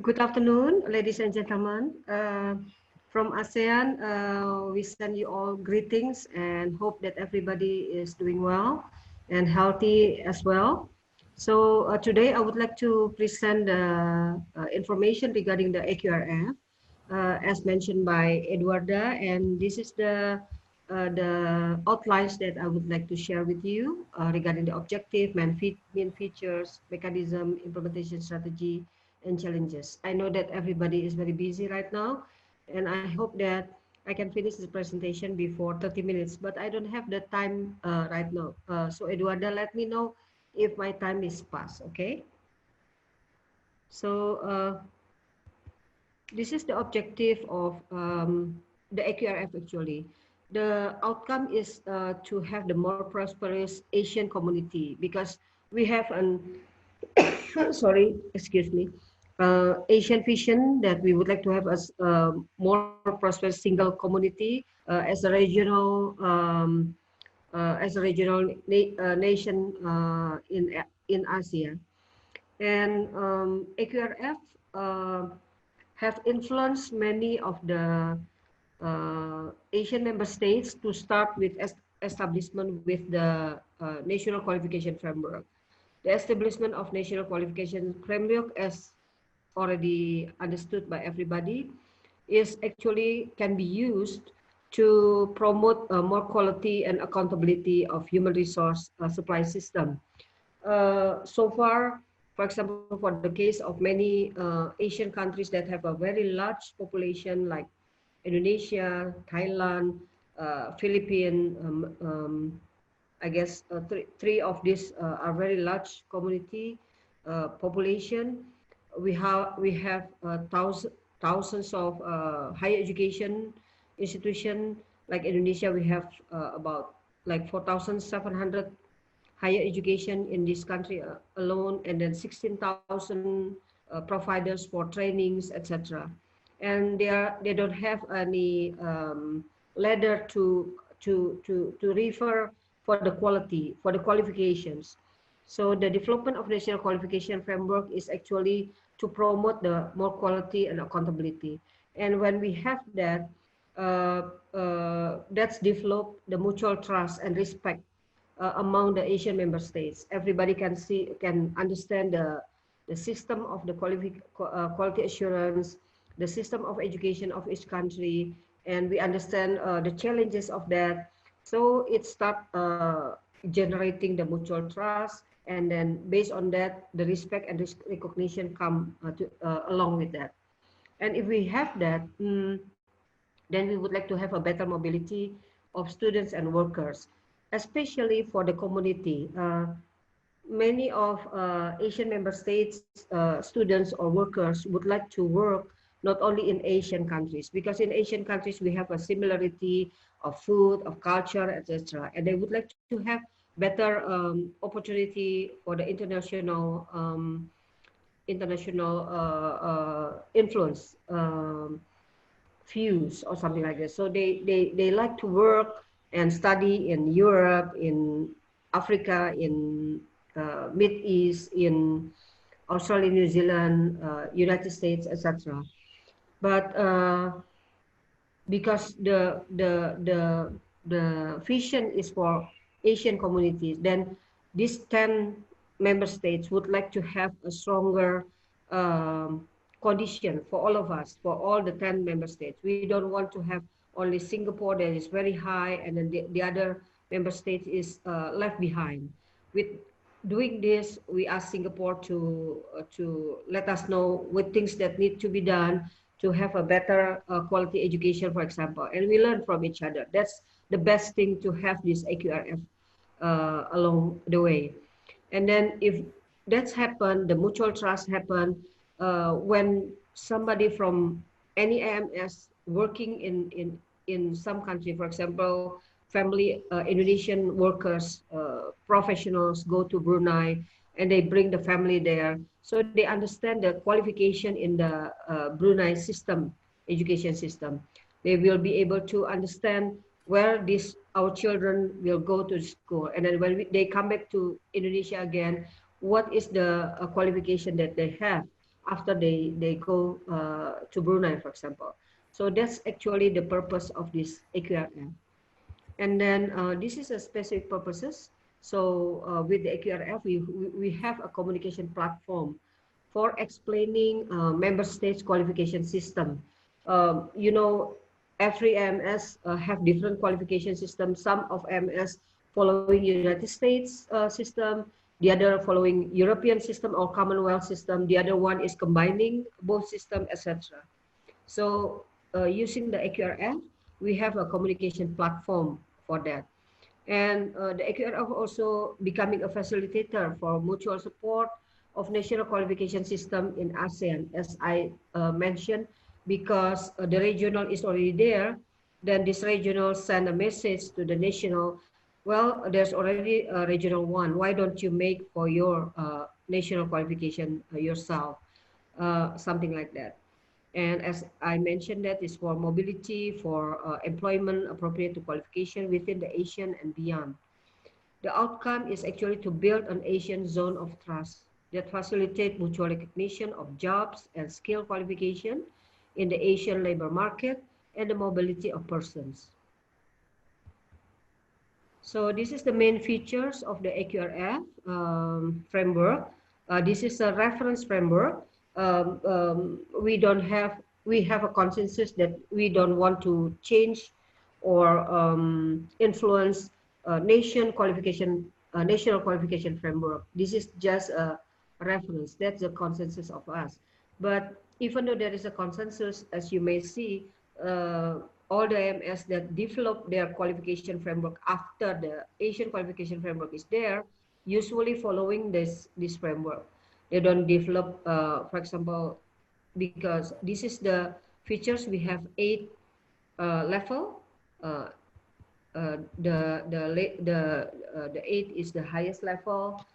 Good afternoon, ladies and gentlemen. From ASEAN, we send you all greetings and hope that everybody is doing well and healthy as well. So today I would like to present information regarding the AQRF, as mentioned by Eduarda, and this is the outlines that I would like to share with you regarding the objective, main features, mechanism, implementation strategy, and challenges. I know that everybody is very busy right now, and I hope that I can finish the presentation before 30 minutes, but I don't have the time right now. So Eduarda, let me know if my time is past, okay? So this is the objective of the AQRF actually. The outcome is to have the more prosperous Asian community because we have an sorry, excuse me, Asian vision that we would like to have as more prosperous single community as a regional nation in Asia. And AQRF have influenced many of the Asian member states to start with establishment with the National Qualification Framework. The establishment of National Qualification Framework, as already understood by everybody, is actually can be used to promote more quality and accountability of human resource supply system. So far, for example, for the case of many Asian countries that have a very large population like Indonesia, Thailand, Philippines, I guess three of these are very large community population. We have thousands of higher education institution like Indonesia. We have about like 4,700 higher education in this country alone, and then 16,000 providers for trainings, etc. And they don't have any ladder to refer for the quality, for the qualifications. So the development of national qualification framework is actually to promote the more quality and accountability. And when we have that, that's develop the mutual trust and respect among the Asian member states. Everybody can understand the system of the quality assurance, the system of education of each country, and we understand the challenges of that. So it start generating the mutual trust, and then based on that, the respect and recognition come along with that. And if we have that, then we would like to have a better mobility of students and workers, especially for the community. Many of Asian member states, students or workers would like to work not only in Asian countries, because in Asian countries we have a similarity of food, of culture, etc. And they would like to have better opportunity for the international influence views or something like this. So they like to work and study in Europe, in Africa, in Mid East, in Australia, New Zealand, United States, etc. But because the vision is for Asian communities, then these 10 member states would like to have a stronger condition for all of us, for all the 10 member states. We don't want to have only Singapore that is very high, and then the other member state is left behind. With doing this, we ask Singapore to let us know what things that need to be done to have a better quality education, for example, and we learn from each other. That's the best thing to have this AQRF along the way. And then if that's happened, the mutual trust happened when somebody from any AMS working in some country, for example, family Indonesian workers, professionals go to Brunei and they bring the family there. So they understand the qualification in the Brunei system, education system. They will be able to understand where our children will go to school. And then they come back to Indonesia again, what is the qualification that they have after they go to Brunei, for example. So that's actually the purpose of this AQRF. And then this is a specific purposes. So with the AQRF, we have a communication platform for explaining member states qualification system. You know, every AMS have different qualification systems. Some of AMS following United States system, the other following European system or Commonwealth system. The other one is combining both systems, etc. So using the AQRF, we have a communication platform for that. And the AQRF also becoming a facilitator for mutual support of national qualification system in ASEAN, as I mentioned, because the regional is already there, then this regional send a message to the national, well, there's already a regional one. Why don't you make for your national qualification yourself? Something like that. And as I mentioned, that is for mobility, for employment appropriate to qualification within the ASEAN and beyond. The outcome is actually to build an Asian zone of trust that facilitate mutual recognition of jobs and skill qualification in the Asian labor market and the mobility of persons. So this is the main features of the AQRF framework. This is a reference framework. We have a consensus that we don't want to change or influence national qualification framework. This is just a reference. That's the consensus of us. But even though there is a consensus, as you may see, all the AMS that develop their qualification framework after the Asian qualification framework is there, usually following this framework. They don't develop, for example, because this is the features. We have 8 level. The 8 is the highest level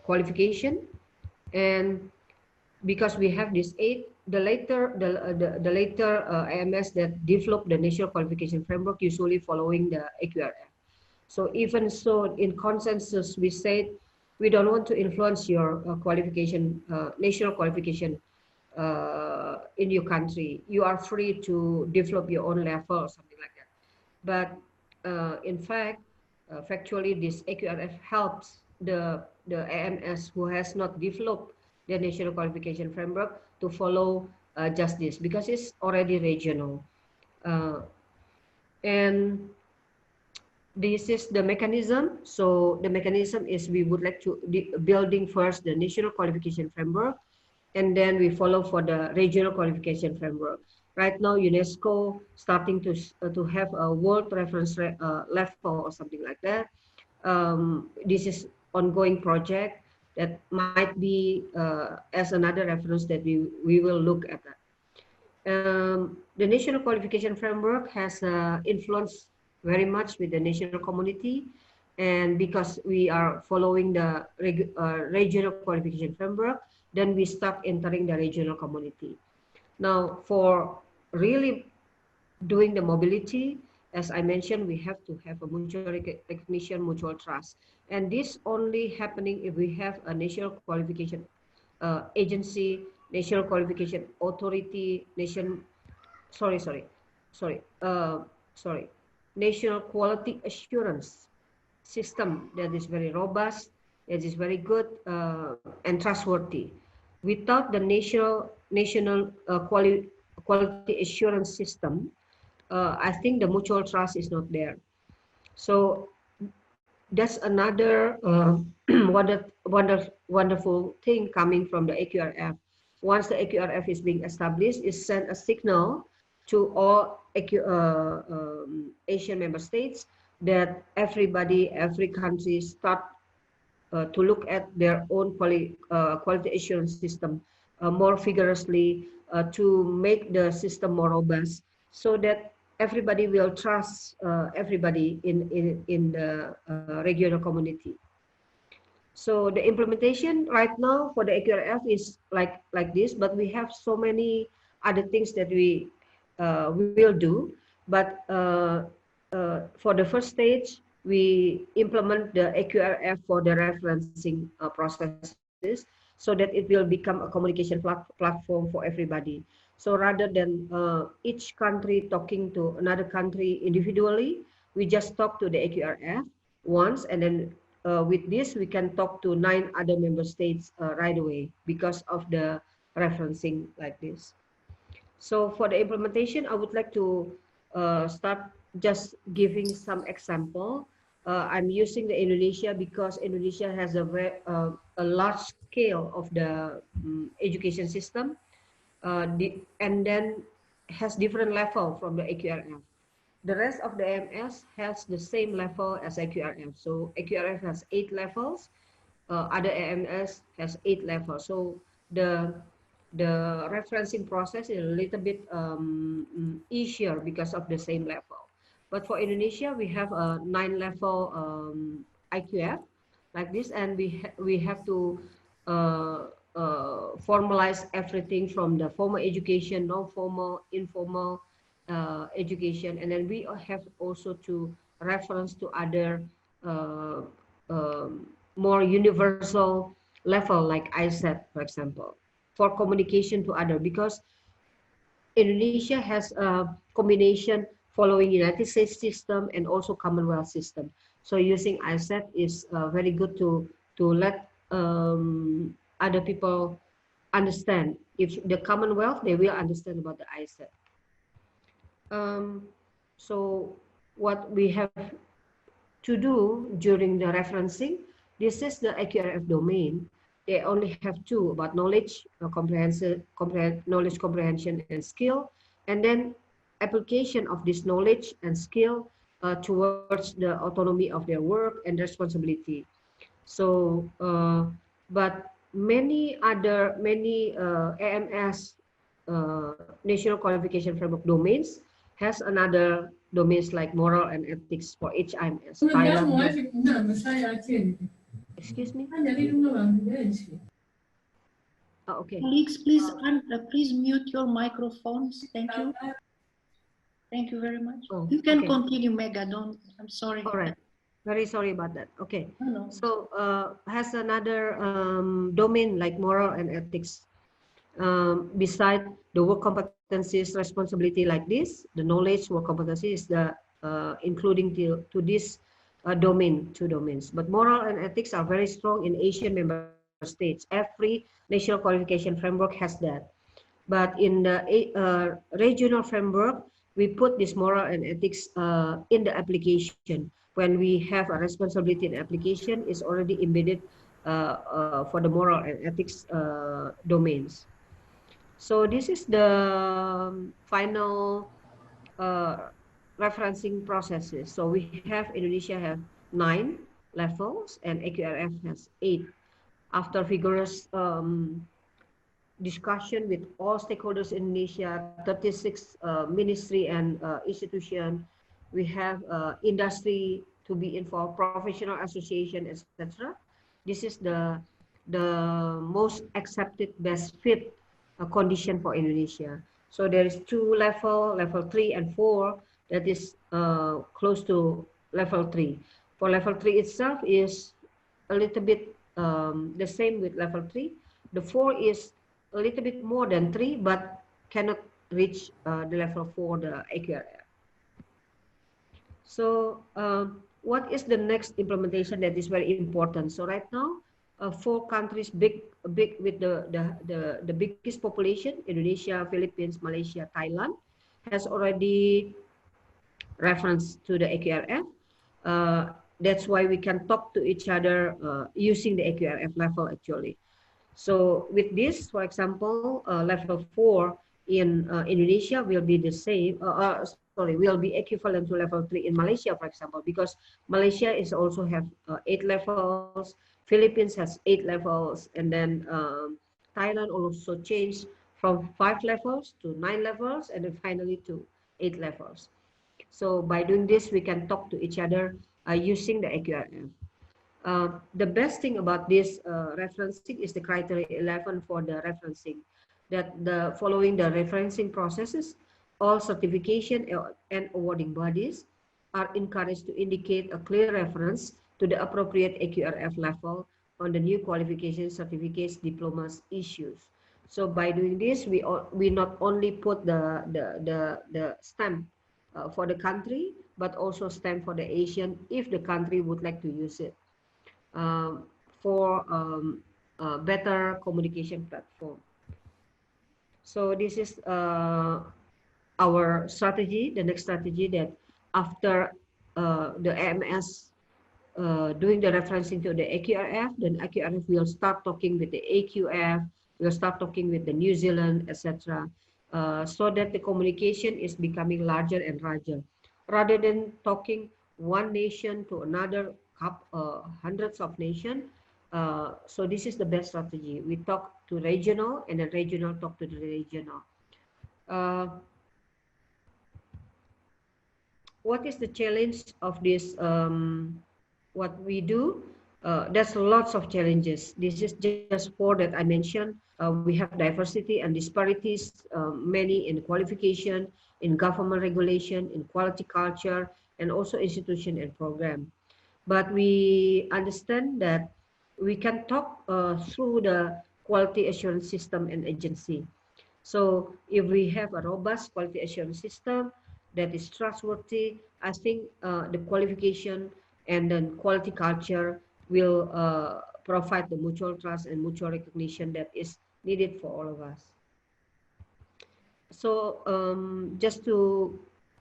qualification, and because we have this 8, the later AMS that develop the national qualification framework usually following the AQRF. So even so, in consensus, we said we don't want to influence your qualification, national qualification in your country. You are free to develop your own level or something like that. But in fact, factually, this AQRF helps the AMS who has not developed the national qualification framework to follow just this, because it's already regional. And this is the mechanism. So the mechanism is we would like to building first the national qualification framework, and then we follow for the regional qualification framework. Right now, UNESCO starting to have a world reference level or something like that. This is ongoing project that might be as another reference that we will look at that. The national qualification framework has influenced very much with the national community, and because we are following the regional qualification framework, then we start entering the regional community. Now, for really doing the mobility, as I mentioned, we have to have a mutual recognition, mutual trust. And this only happening if we have a national qualification agency, national qualification authority, national quality assurance system that is very robust, that is very good and trustworthy. Without the national quality assurance system, I think the mutual trust is not there. So that's another wonderful thing coming from the AQRF. Once the AQRF is being established, it sends a signal to all Asian member states that every country start to look at their own quality assurance system more vigorously to make the system more robust, so that everybody will trust everybody in the regional community. So the implementation right now for the AQRF is like this, but we have so many other things that we will do. But for the first stage, we implement the AQRF for the referencing processes. so that it will become a communication platform for everybody. So rather than each country talking to another country individually, we just talk to the AQRF once, and then with this we can talk to 9 other member states right away because of the referencing like this. So for the implementation, I would like to start just giving some example. I'm using the Indonesia because Indonesia has a large scale of the education system, and then has different level from the AQRF. The rest of the AMS has the same level as AQRF. So AQRF has 8 levels, other AMS has 8 levels. So the referencing process is a little bit easier because of the same level. But for Indonesia, we have a 9 level IQF like this, and we have to formalize everything from the formal education, non-formal, informal education, and then we have also to reference to other uh, more universal level like ISET, for example, for communication to other, because Indonesia has a combination following United States system and also Commonwealth system. So using ISET is very good to let other people understand. If the Commonwealth, they will understand about the ISET. So what we have to do during the referencing, this is the AQRF domain. They only have 2 about knowledge, knowledge comprehension and skill, and then application of this knowledge and skill towards the autonomy of their work and responsibility. So, but many AMS National Qualification Framework domains has another domains like moral and ethics for each IMS. Excuse me? Oh, okay. Colleagues, please mute your microphones. Thank you. Thank you very much. Oh, you can continue, Mega. I'm sorry. All right. Very sorry about that. Okay. No. So has another domain like moral and ethics. Beside the work competencies responsibility like this, the knowledge work competency is the including to this domain, 2 domains. But moral and ethics are very strong in Asian member states. Every national qualification framework has that. But in the regional framework, we put this moral and ethics in the application. When we have a responsibility in application, is already embedded for the moral and ethics domains. So this is the final referencing processes. So we have Indonesia have 9 levels and AQRF has 8. After vigorous discussion with all stakeholders in Indonesia, 36 ministry and institution, we have industry to be involved, professional association, etc. This is the most accepted best fit condition for Indonesia. So there is 2 level 3 and 4 that is close to level 3. For level 3 itself is a little bit the same with level 3. The 4 is a little bit more than 3, but cannot reach the level 4, the AQRF. So what is the next implementation that is very important? So right now, 4 countries big with the biggest population, Indonesia, Philippines, Malaysia, Thailand, has already reference to the AQRF. That's why we can talk to each other using the AQRF level actually. So with this, for example, level 4 in Indonesia will be the same, will be equivalent to level 3 in Malaysia, for example, because Malaysia is also have 8 levels, Philippines has 8 levels, and then Thailand also changed from 5 levels to 9 levels, and then finally to 8 levels. So by doing this, we can talk to each other using the AQRF. The best thing about this referencing is the criteria 11 for the referencing, that following the referencing processes, all certification and awarding bodies are encouraged to indicate a clear reference to the appropriate AQRF level on the new qualification certificates, diplomas issues. So by doing this, we not only put the stamp for the country, but also stamp for the ASEAN if the country would like to use it um, for a better communication platform. So this is our strategy, the next strategy, that after the AMS doing the referencing to the AQRF, then AQRF will start talking with the AQF, will start talking with the New Zealand, etc. So that the communication is becoming larger and larger. Rather than talking one nation to another, hundreds of nations. So this is the best strategy. We talk to regional, and then regional talk to the regional. What is the challenge of this? What we do? There's lots of challenges. This is just four that I mentioned. We have diversity and disparities, many in qualification, in government regulation, in quality culture, and also institution and program. But we understand that we can talk through the quality assurance system and agency. So if we have a robust quality assurance system that is trustworthy, I think the qualification and then quality culture will provide the mutual trust and mutual recognition that is needed for all of us. So just to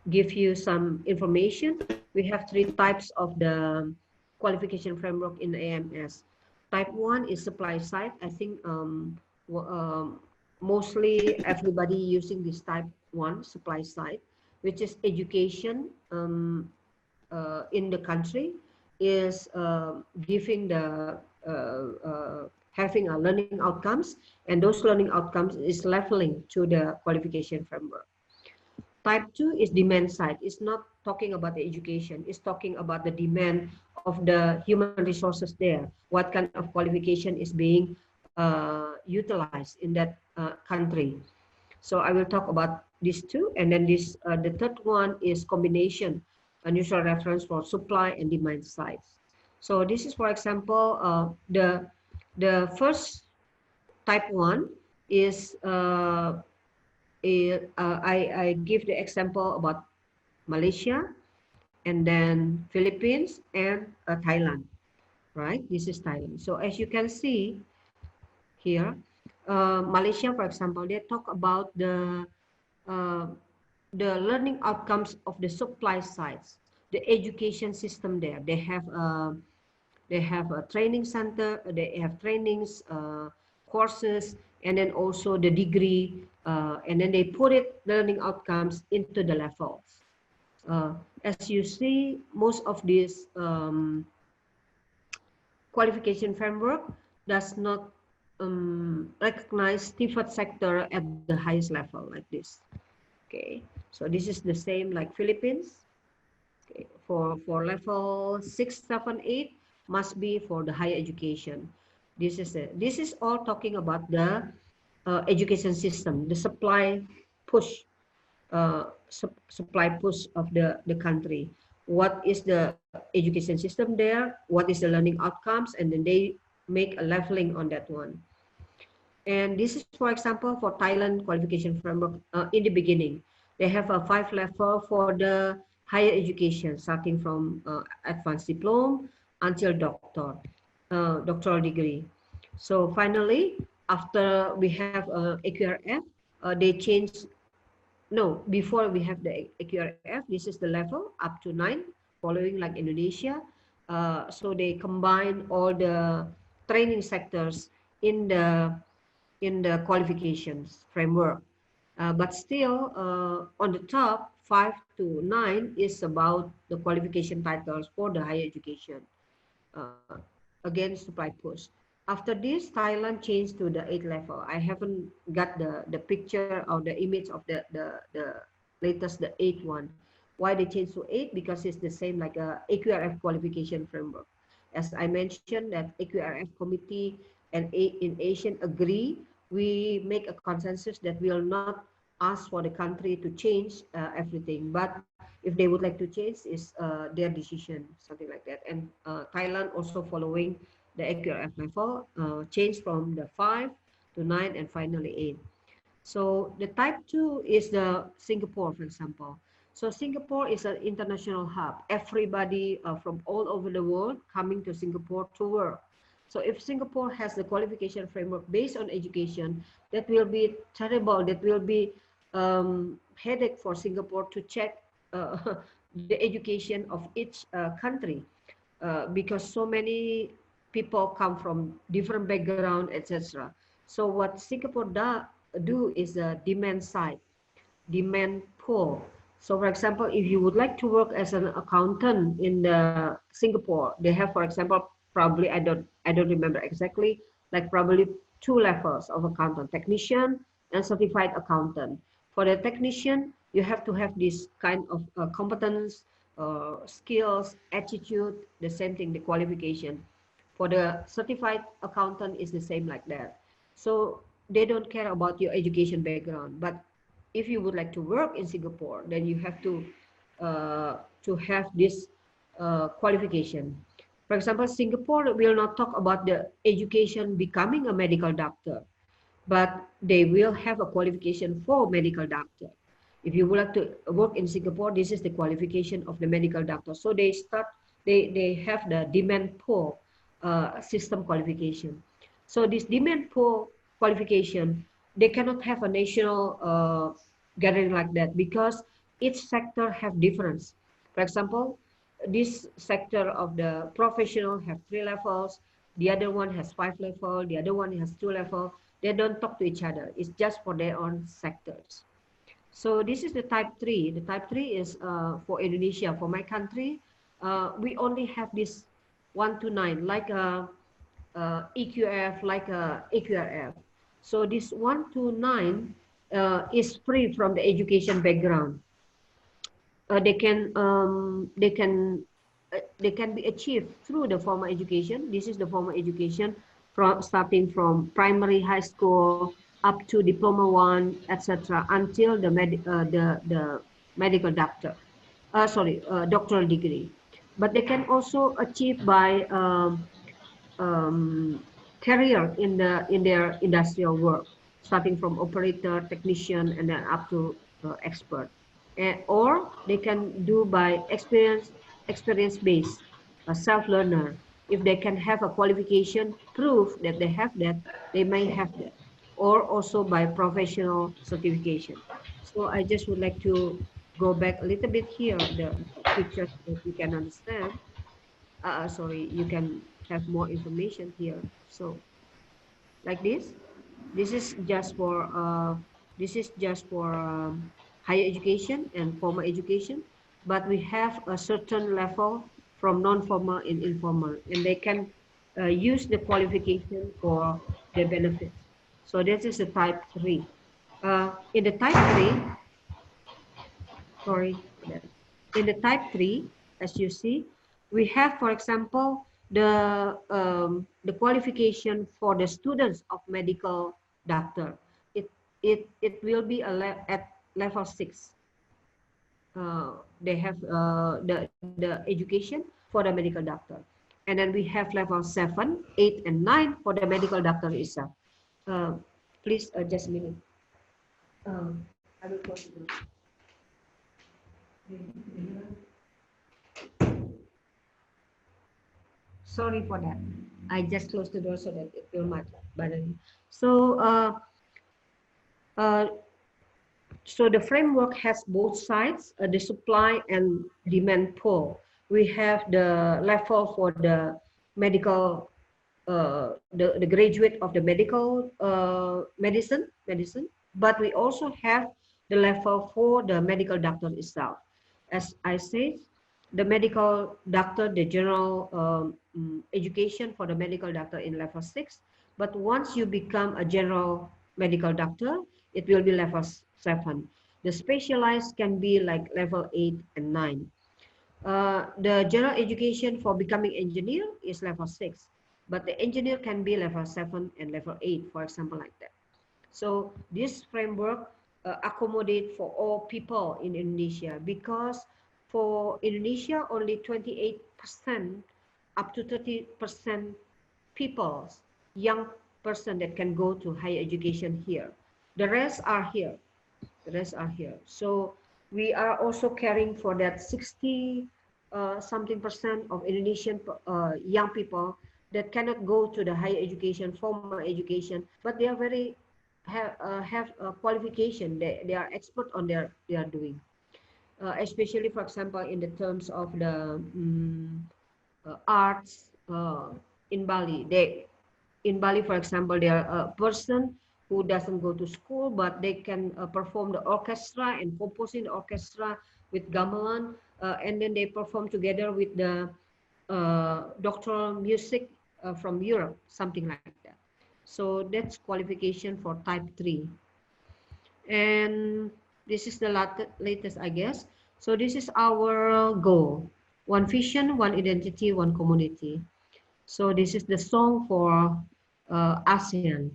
give you some information, we have three types of the qualification framework in AMS. Type 1 is supply side. I think mostly everybody using this type 1 supply side, which is education in the country, is giving the having a learning outcomes, and those learning outcomes is leveling to the qualification framework. Type 2 is demand side. It's not talking about the education. It's talking about the demand of the human resources there. What kind of qualification is being utilized in that country. So I will talk about these two. And then this, the third one is combination, a neutral reference for supply and demand sides. So this is, for example, the first type 1 is I give the example about Malaysia, and then Philippines, and Thailand, right? This is Thailand. So as you can see here, Malaysia, for example, they talk about the learning outcomes of the supply sides, the education system there. They have a training center, they have trainings, courses, and then also the degree, and then they put it learning outcomes into the levels. As you see, most of this qualification framework does not recognize different sector at the highest level like this. Okay, so this is the same like Philippines. Okay, for level 6, 7, 8 must be for the higher education. This is all talking about the education system, the supply push, supply push of the country. What is the education system there? What is the learning outcomes? And then they make a leveling on that one. And this is, for example, for Thailand qualification framework. In the beginning, they have a 5 level for the higher education, starting from advanced diploma until doctoral degree. So finally, after we have AQRF, they change. No, before we have the AQRF, this is the level up to 9, following like Indonesia. So they combine all the training sectors in the qualifications framework. But still, on the top, 5 to 9 is about the qualification titles for the higher education. Again, supply push. After this, Thailand changed to the 8th level. I haven't got the picture or the image of the latest, the 8th one. Why they changed to 8? Because it's the same like a AQRF qualification framework. As I mentioned, that AQRF committee and in ASEAN agree, we make a consensus that we will not ask for the country to change everything, but if they would like to change, is their decision, something like that. And Thailand also following the AQRF level, changed from the 5 to 9 and finally 8. So the type 2 is the Singapore, for example. So Singapore is an international hub. Everybody from all over the world coming to Singapore to work. So if Singapore has the qualification framework based on education, that will be terrible. That will be headache for Singapore to check the education of each country, because so many people come from different background, etc. So what Singapore do is a demand side, demand pull. So for example, if you would like to work as an accountant in the Singapore, they have, for example, probably I don't remember exactly, like probably 2 levels of accountant: technician and certified accountant. For the technician, you have to have this kind of competence, skills, attitude, the same thing, the qualification. For the certified accountant is the same like that. So they don't care about your education background. But if you would like to work in Singapore, then you have to have this qualification. For example, Singapore will not talk about the education becoming a medical doctor, but they will have a qualification for medical doctor. If you would like to work in Singapore, this is the qualification of the medical doctor. So they have the demand pull system qualification. So this demand pull qualification, they cannot have a national gathering like that, because each sector have difference. For example, this sector of the professional have 3 levels, the other one has 5 levels, the other one has 2 levels. They don't talk to each other. It's just for their own sectors. So this is the type 3. The type 3 is for Indonesia. For my country, we only have this 1 to 9, like EQF, like AQRF. So this 1 to 9 is free from the education background. They can be achieved through the formal education. This is the formal education from starting from primary, high school, up to diploma 1, etc., until the medical doctor. Doctoral degree. But they can also achieve by career in their industrial work, starting from operator, technician, and then up to expert. Or they can do by experience based, a self learner. If they can have a qualification proof that they have that, they may have that. Or also by professional certification. So I just would like to go back a little bit here, the pictures that you can understand. You can have more information here. So like this is just for higher education and formal education, but we have a certain level from non-formal and informal, and they can use the qualification for their benefits. So this is the type 3. In the type 3, sorry for that. In the type 3, as you see, we have, for example, the qualification for the students of medical doctor. It will be at level 6. They have the education for the medical doctor. And then we have level 7, 8, and 9 for the medical doctor itself. Please, just a minute. I will close the door. Sorry for that. I just closed the door so that it will not bother you. So, uh, so the framework has both sides, the supply and demand pull. We have the level for the medical, the graduate of the medical medicine, but we also have the level for the medical doctor itself. As I said, the medical doctor, the general education for the medical doctor in level 6. But once you become a general medical doctor, it will be level 7. The specialized can be like level 8 and 9. The general education for becoming engineer is level 6, but the engineer can be level 7 and level 8, for example, like that. So this framework accommodate for all people in Indonesia, because for Indonesia, only 28% up to 30% people, young person that can go to higher education here. The rest are here. The rest are here. So we are also caring for that 60 something percent of Indonesian young people that cannot go to the higher education, formal education, but they are very have a qualification. They are expert on they are doing. Especially, for example, in the terms of the arts in Bali. In Bali, for example, there are a person who doesn't go to school, but they can perform the orchestra and composing the orchestra with gamelan, and then they perform together with the doctoral music from Europe, something like that. So that's qualification for type 3. And this is the latest, I guess. So this is our goal. One vision, one identity, one community. So this is the song for ASEAN,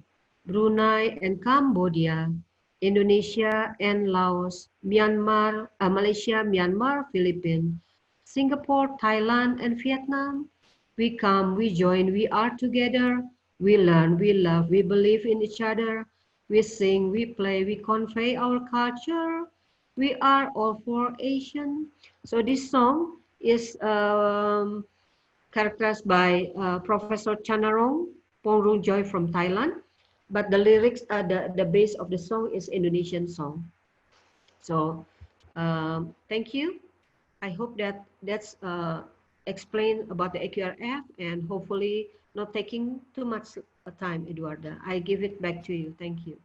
Brunei and Cambodia, Indonesia and Laos, Myanmar, Malaysia, Myanmar, Philippines, Singapore, Thailand, and Vietnam. We come, we join, we are together, we learn, we love, we believe in each other, we sing, we play, we convey our culture. We are all for Asian. So this song is characterized by Professor Chanarong Pongrung Joy from Thailand, but the lyrics, the base of the song is Indonesian song. So thank you. I hope that that's explained about the AQRF, and hopefully not taking too much time, Eduarda. I give it back to you. Thank you.